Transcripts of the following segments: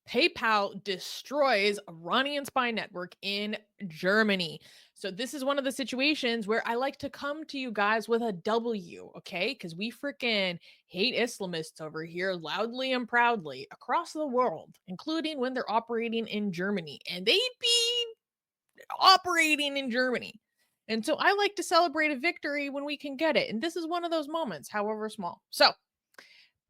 PayPal destroys Iranian spy network in Germany. So this is one of the situations where I like to come to you guys with a W, okay? Because we freaking hate Islamists over here loudly and proudly across the world, including when they're operating in Germany. And they be operating in Germany. And so I like to celebrate a victory when we can get it. And this is one of those moments, however small. So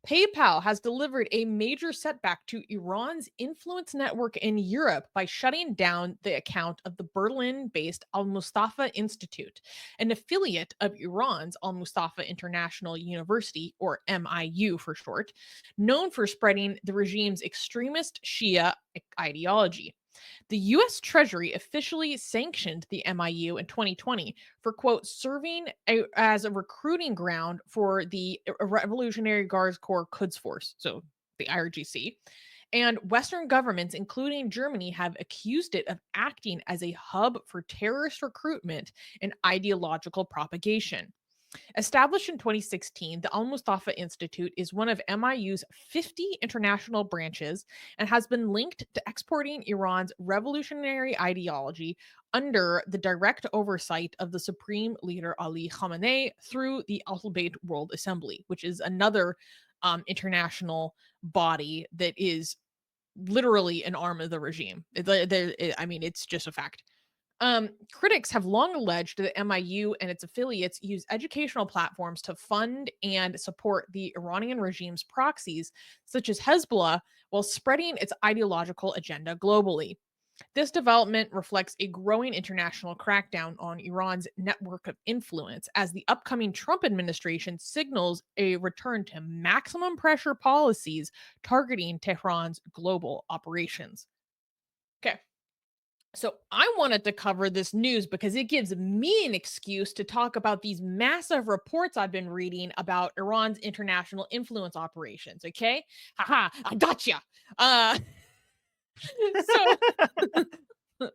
PayPal has delivered a major setback to Iran's influence network in Europe by shutting down the account of the Berlin based al-Mustafa Institute, an affiliate of Iran's al-Mustafa International University, or MIU for short, known for spreading the regime's extremist Shia ideology. The US Treasury officially sanctioned the MIU in 2020 for, quote, serving as a recruiting ground for the Revolutionary Guards Corps Quds Force, so the IRGC. And Western governments, including Germany, have accused it of acting as a hub for terrorist recruitment and ideological propagation. Established in 2016, the al-Mustafa Institute is one of MIU's 50 international branches and has been linked to exporting Iran's revolutionary ideology under the direct oversight of the Supreme Leader Ali Khamenei through the Al-Bayt World Assembly, which is another international body that is literally an arm of the regime. I mean, it's just a fact. Critics have long alleged that MIU and its affiliates use educational platforms to fund and support the Iranian regime's proxies, such as Hezbollah, while spreading its ideological agenda globally. This development reflects a growing international crackdown on Iran's network of influence as the upcoming Trump administration signals a return to maximum pressure policies targeting Tehran's global operations. Okay. So I wanted to cover this news because it gives me an excuse to talk about these massive reports I've been reading about Iran's international influence operations. Okay, haha, I gotcha. Uh, so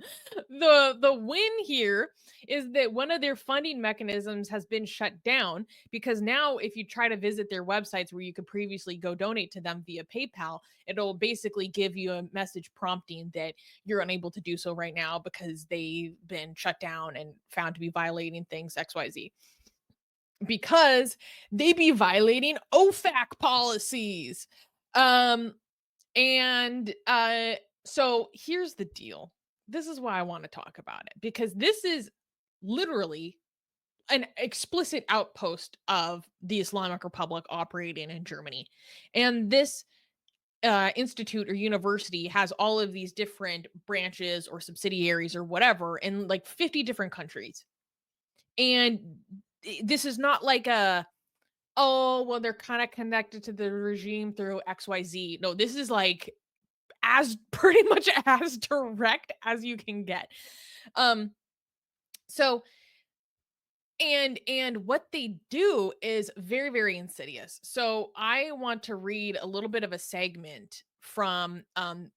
the win here is that one of their funding mechanisms has been shut down because now if you try to visit their websites where you could previously go donate to them via PayPal, it'll basically give you a message prompting that you're unable to do so right now because they've been shut down and found to be violating things XYZ. Because they be violating OFAC policies. Um and so here's the deal. This is why I want to talk about it because this is literally an explicit outpost of the Islamic Republic operating in Germany. And this institute or university has all of these different branches or subsidiaries or whatever in like 50 different countries. And this is not like a, oh, well, they're kind of connected to the regime through XYZ. No, this is like as pretty much as direct as you can get. Um so and what they do is very, very insidious. So I want to read a little bit of a segment from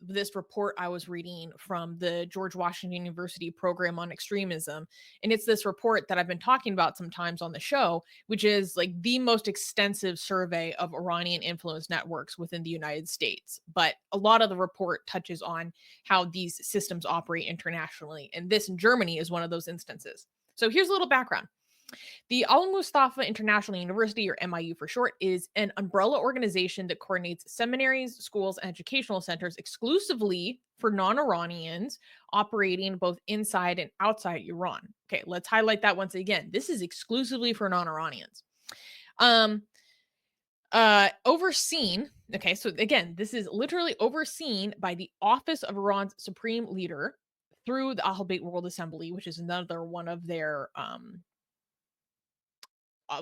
this report I was reading from the George Washington University program on extremism. And it's this report that I've been talking about sometimes on the show, which is like the most extensive survey of Iranian influence networks within the United States. But a lot of the report touches on how these systems operate internationally. And this in Germany is one of those instances. So here's a little background. The al-Mustafa International University, or MIU for short, is an umbrella organization that coordinates seminaries, schools, and educational centers exclusively for non-Iranians operating both inside and outside Iran. Okay, let's highlight that once again. This is exclusively for non-Iranians. Overseen, okay, so again, this is literally overseen by the Office of Iran's Supreme Leader through the Al-Bayt World Assembly, which is another one of their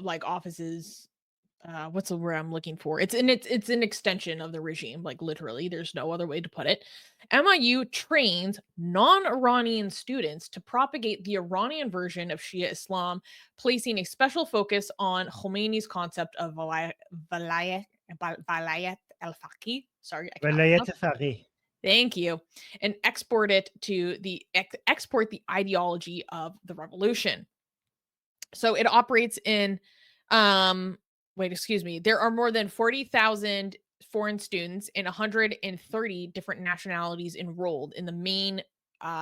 like offices. What's the word I'm looking for? It's an extension of the regime, like literally. There's no other way to put it. MIU trains non-Iranian students to propagate the Iranian version of Shia Islam, placing a special focus on Khomeini's concept of valayat al-faqih. Sorry, I cannot ولاية pronounce. فقيه. Thank you. And export the ideology of the revolution. So it operates in there are more than 40,000 foreign students and 130 different nationalities enrolled in the main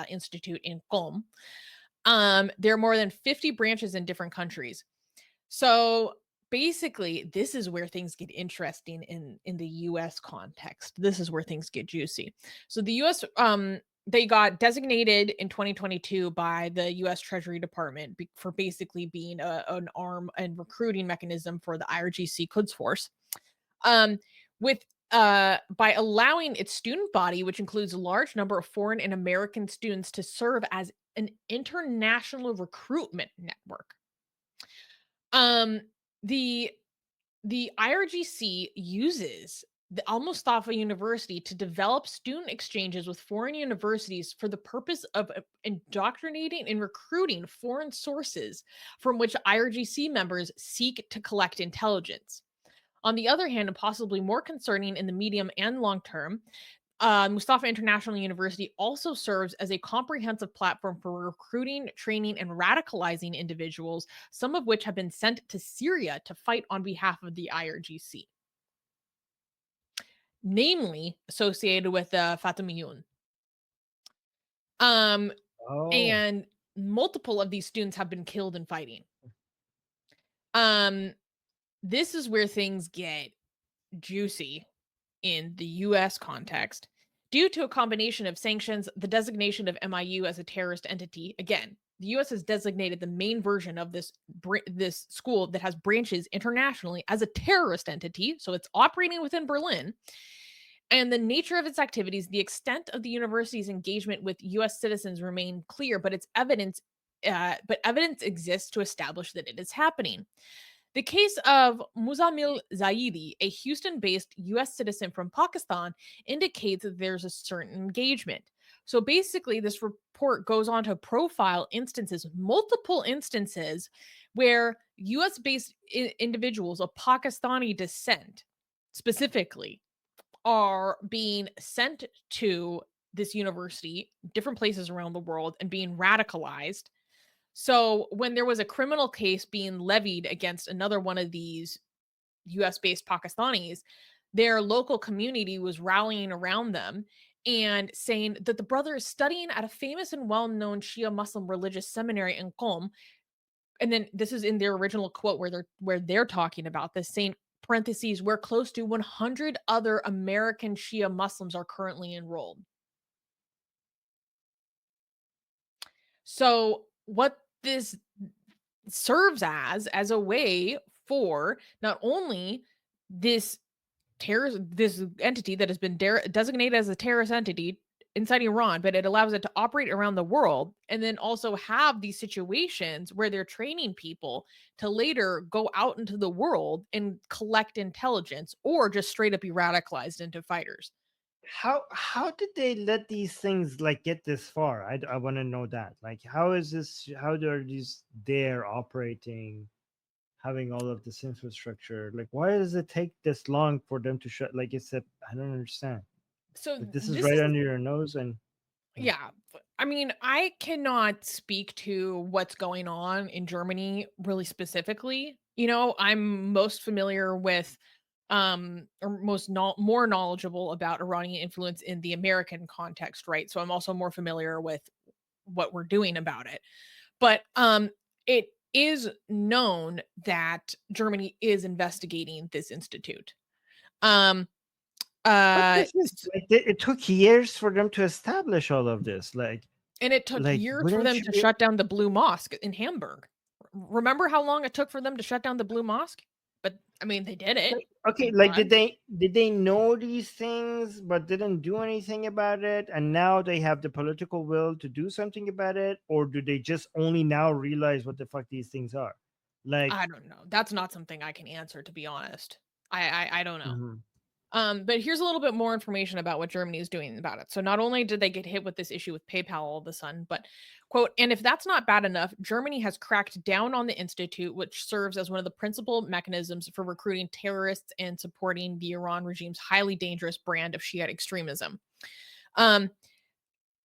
institute in Qom. There are more than 50 branches in different countries. So basically, this is where things get interesting in the US context. This is where things get juicy. So the US they got designated in 2022 by the US Treasury Department for basically being an arm and recruiting mechanism for the IRGC Quds Force. Um with by allowing its student body, which includes a large number of foreign and American students, to serve as an international recruitment network. Um, the the IRGC uses the al-Mustafa University to develop student exchanges with foreign universities for the purpose of indoctrinating and recruiting foreign sources from which IRGC members seek to collect intelligence. On the other hand, and possibly more concerning in the medium and long term, Mustafa International University also serves as a comprehensive platform for recruiting, training, and radicalizing individuals, some of which have been sent to Syria to fight on behalf of the IRGC, namely associated with Fatimiyun. Um, Oh, and multiple of these students have been killed in fighting. Um, this is where things get juicy in the US context. Due to a combination of sanctions, the designation of MIU as a terrorist entity, again, the US has designated the main version of this school that has branches internationally as a terrorist entity, so it's operating within Berlin. And the nature of its activities, the extent of the university's engagement with US citizens remain clear, but evidence exists to establish that it is happening. The case of Muzamil Zaidi, a Houston based US citizen from Pakistan, indicates that there's a certain engagement. So basically, this report goes on to profile instances, multiple instances, where US based individuals of Pakistani descent specifically are being sent to this university, different places around the world, and being radicalized. So when there was a criminal case being levied against another one of these US based Pakistanis, their local community was rallying around them and saying that the brother is studying at a famous and well known Shia Muslim religious seminary in Qom. And then this is in their original quote where they're talking about this, saying parentheses, where close to 100 other American Shia Muslims are currently enrolled. So what this serves as a way for not only this this entity that has been designated as a terrorist entity inside Iran, but it allows it to operate around the world and then also have these situations where they're training people to later go out into the world and collect intelligence or just straight up be radicalized into fighters. how did they let these things like get this far? I want to know that. Like, how is this? How are these there operating, having all of this infrastructure? Like, why does it take this long for them to shut? Like, it's a I don't understand. So Like, this is this right is under your nose, and yeah. Yeah. I mean, I cannot speak to what's going on in Germany really specifically. I'm most familiar with or more knowledgeable about Iranian influence in the American context, right? So I'm also more familiar with what we're doing about it. But it is known that Germany is investigating this institute. Um But uh this is like it took years for them to establish all of this. And it took Like years for wouldn't them you to be shut down the Blue Mosque in Hamburg. Remember how long it took for them to shut down the Blue Mosque? But I mean, they did it. like okay? Thank Like God. did they know these things but didn't do anything about it, and now they have the political will to do something about it, or do they just only now realize what the fuck these things are? Like, I don't know. That's not something I can answer, to be honest. I don't know. mhm. But here's a little bit more information about what Germany is doing about it. So not only did they get hit with this issue with PayPal all of a sudden, but quote, and if that's not bad enough, Germany has cracked down on the institute, which serves as one of the principal mechanisms for recruiting terrorists and supporting the Iran regime's highly dangerous brand of Shiite extremism. Um,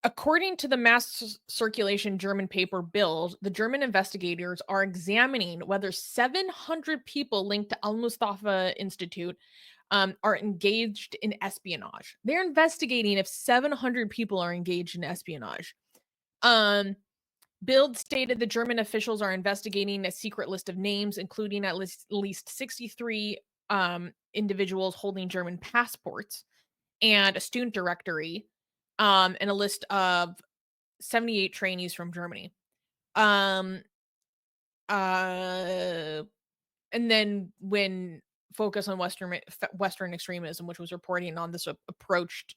According to the mass circulation German paper Bild, the German investigators are examining whether 700 people linked to Al Mustafa Institute are engaged in espionage. They're investigating if 700 people are engaged in espionage. Bild stated the German officials are investigating a secret list of names, including at least 63 individuals holding German passports, and a student directory, and a list of 78 trainees from Germany. Um, uh, and then when focus on Western extremism, which was reporting on this approached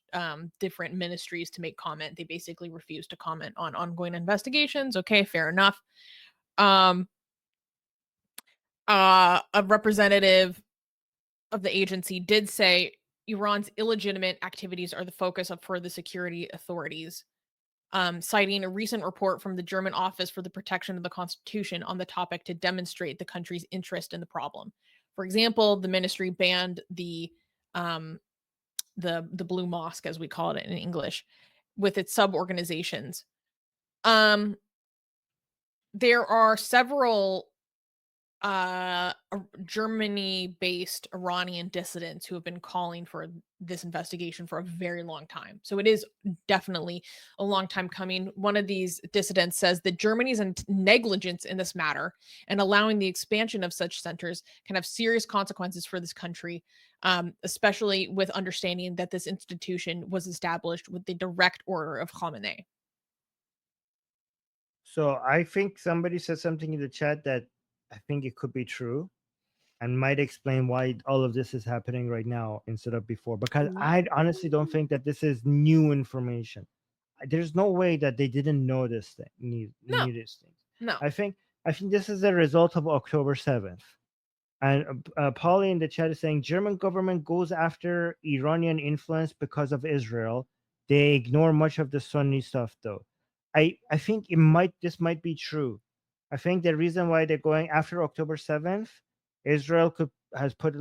different ministries to make comment, they basically refused to comment on ongoing investigations. Okay, fair enough. A representative of the agency did say Iran's illegitimate activities are the focus for the security authorities, citing a recent report from the German Office for the Protection of the Constitution on the topic to demonstrate the country's interest in the problem. For example, the ministry banned the Blue Mosque, as we call it in English, with its sub-organizations. There are several Germany-based Iranian dissidents who have been calling for this investigation for a very long time. So it is definitely a long time coming. One of these dissidents says that Germany's negligence in this matter and allowing the expansion of such centers can have serious consequences for this country, especially with understanding that this institution was established with the direct order of Khamenei. So I think somebody said something in the chat that I think it could be true and might explain why all of this is happening right now instead of before. Because I honestly don't think that this is new information. There's no way that they didn't know this thing, knew these things. No. I think this is a result of October 7th. And Polly in the chat is saying German government goes after Iranian influence because of Israel. They ignore much of the Sunni stuff, though. I think this might be true. I think the reason why they're going after October 7th, Israel has put,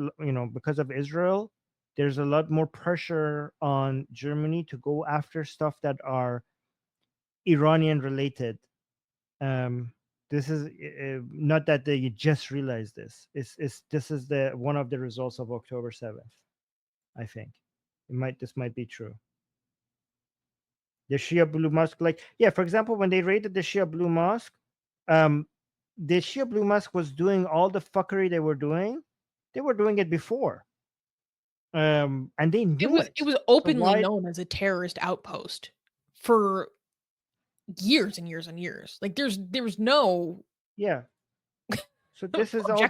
because of Israel, there's a lot more pressure on Germany to go after stuff that are Iranian related. This is not that they just realized this. This is the one of the results of October 7th. I think this might be true. The Shia Blue Mosque, for example, when they raided the Shia Blue Mosque, the Shia Blue Mosque was doing all the fuckery they were doing. They were doing it before, and they knew it. It was openly known as a terrorist outpost for years and years and years. Like there was no So this is all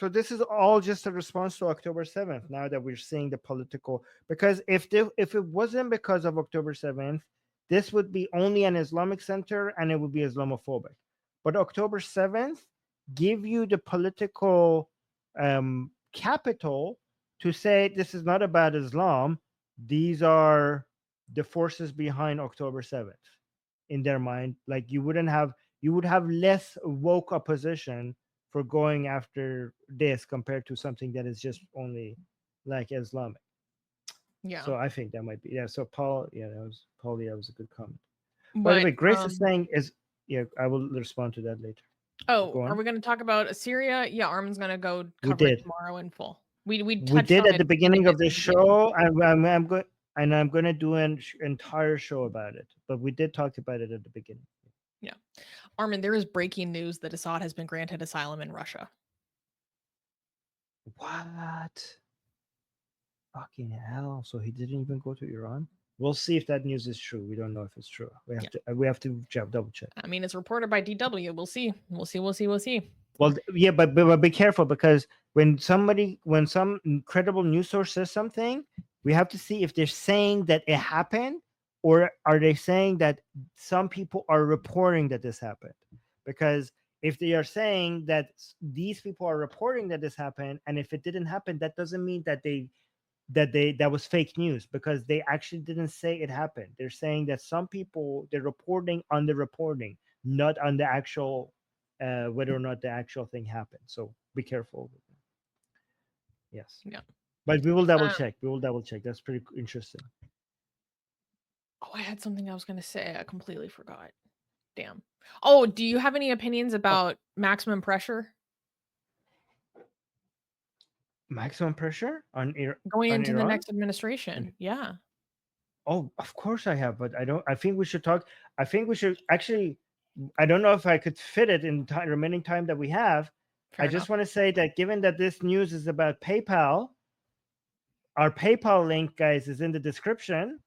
this is all just a response to October 7th. Now that we're seeing the political, because if it wasn't because of October 7th, this would be only an Islamic center and it would be Islamophobic. But October 7th give you the political capital to say this is not about Islam. These are the forces behind October 7th in their mind. Like you would have less woke opposition for going after this compared to something that is just only like Islamic. Yeah. So I think that might be So Paul, that was a good comment. By the way, Grace is saying I will respond to that later. Oh, are we going to talk about Assyria? Yeah, Armin's going to go cover it tomorrow in full. We did at the beginning of the show, and I'm going to do an entire show about it. But we did talk about it at the beginning. Yeah. Armin, there is breaking news that Assad has been granted asylum in Russia. What? Fucking hell! So he didn't even go to Iran. We'll see if that news is true. We don't know if it's true. We have to double check. I mean, it's reported by DW. We'll see. We'll see. Well, yeah, but be careful, because when some credible news source says something, we have to see if they're saying that it happened, or are they saying that some people are reporting that this happened. Because if they are saying that these people are reporting that this happened, and if it didn't happen, that doesn't mean that that was fake news, because they actually didn't say it happened. They're saying that some people, they're reporting on the reporting, not on the actual whether or not the actual thing happened. So be careful with that. Yes. Yeah. But we will double check. That's pretty interesting. Oh, I had something I was going to say. I completely forgot. Damn. Oh, do you have any opinions about maximum pressure? Maximum pressure on going on into the Iran? next administration. Yeah. Oh, of course I have, but I don't. I think we should talk. I think we should actually. I don't know if I could fit it in time, remaining time that we have. Fair I just enough. want to say that given that this news is about PayPal, our PayPal link, guys, is in the description.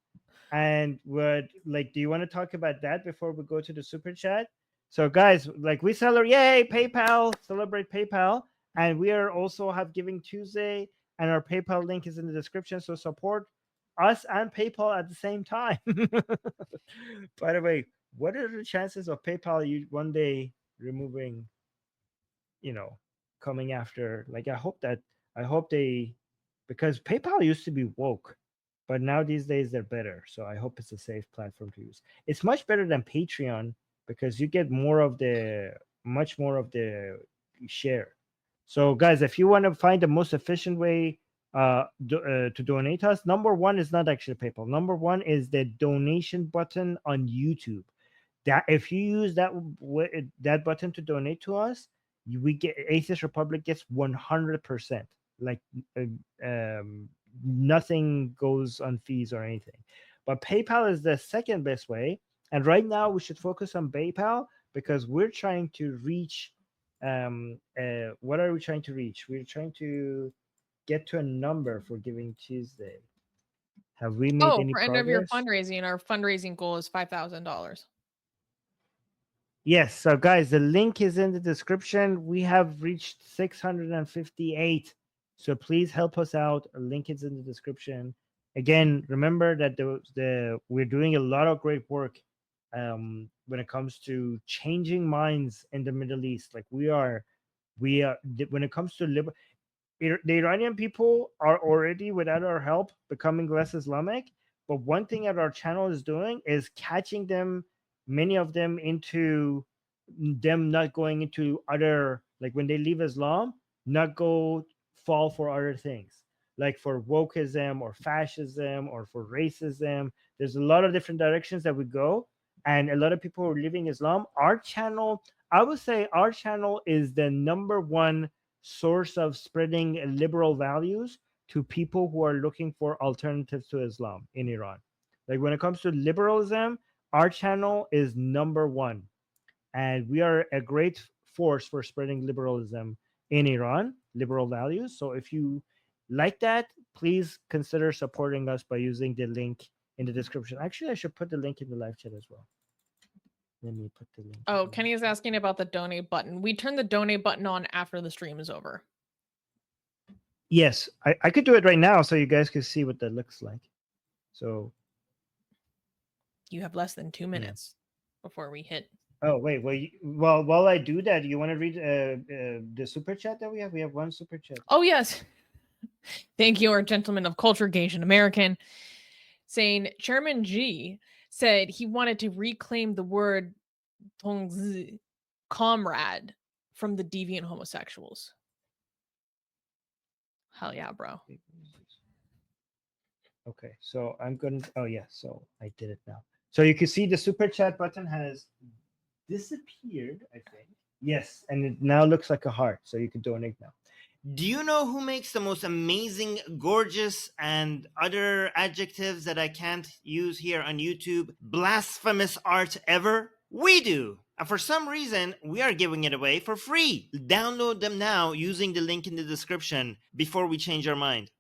And would like, do you want to talk about that before we go to the super chat? So, guys, like we celebrate, yay, PayPal, celebrate PayPal, and we are also have Giving Tuesday, and our PayPal link is in the description. So support us and PayPal at the same time. By the way, what are the chances of PayPal you one day removing, you know, coming after? Like, I hope they, because PayPal used to be woke, but now these days they're better. So I hope it's a safe platform to use. It's much better than Patreon because you get much more of the share. So guys, if you want to find the most efficient way to donate us, number one is not actually PayPal. Number one is the donation button on YouTube. That if you use that button to donate to us, we get Atheist Republic gets 100%. Like uh, um, nothing goes on fees or anything. But PayPal is the second best way, and right now we should focus on PayPal because we're trying to reach. What are we trying to reach? We're trying to get to a number for Giving Tuesday. Have we made Oh, any for end of year progress? fundraising, our fundraising goal is $5,000. Yes. So, guys, the link is in the description. We have reached 658. So, please help us out. A link is in the description. Again, remember that we're doing a lot of great work when it comes to changing minds in the Middle East. Like we are when it comes to the Iranian people are already, without our help, becoming less Islamic. But one thing that our channel is doing is catching them, many of them, into them not going into other, like when they leave Islam, not go fall for other things, like for wokeism or fascism or for racism. There's a lot of different directions that we go, and a lot of people who are leaving Islam. Our channel, I would say, our channel is the number one source of spreading liberal values to people who are looking for alternatives to Islam in Iran. Like when it comes to liberalism, our channel is number one, and we are a great force for spreading liberalism in Iran, liberal values. So if you like that, please consider supporting us by using the link in the description. Actually, I should put the link in the live chat as well. Let me put the link in Oh, the live Kenny is chat. asking about the donate button. We turn the donate button on after the stream is over. Yes, I could do it right now so you guys can see what that looks like. So You have less than 2 yeah. minutes before we hit. Oh wait, well, while I do that, you want to read the super chat that we have? We have one super chat. Oh, yes. Thank you, our gentleman of culture, Asian American, saying Chairman G said he wanted to reclaim the word tongzi, comrade, from the deviant homosexuals. Hell yeah, bro. Okay, so I'm going to, oh yeah, so I did it now. So you can see the super chat button has disappeared, I think. Yes, and it now looks like a heart, so you can donate now. Do you know who makes the most amazing, gorgeous, and other adjectives that I can't use here on YouTube, blasphemous art ever? We do! And for some reason, we are giving it away for free. Download them now using the link in the description before we change our mind.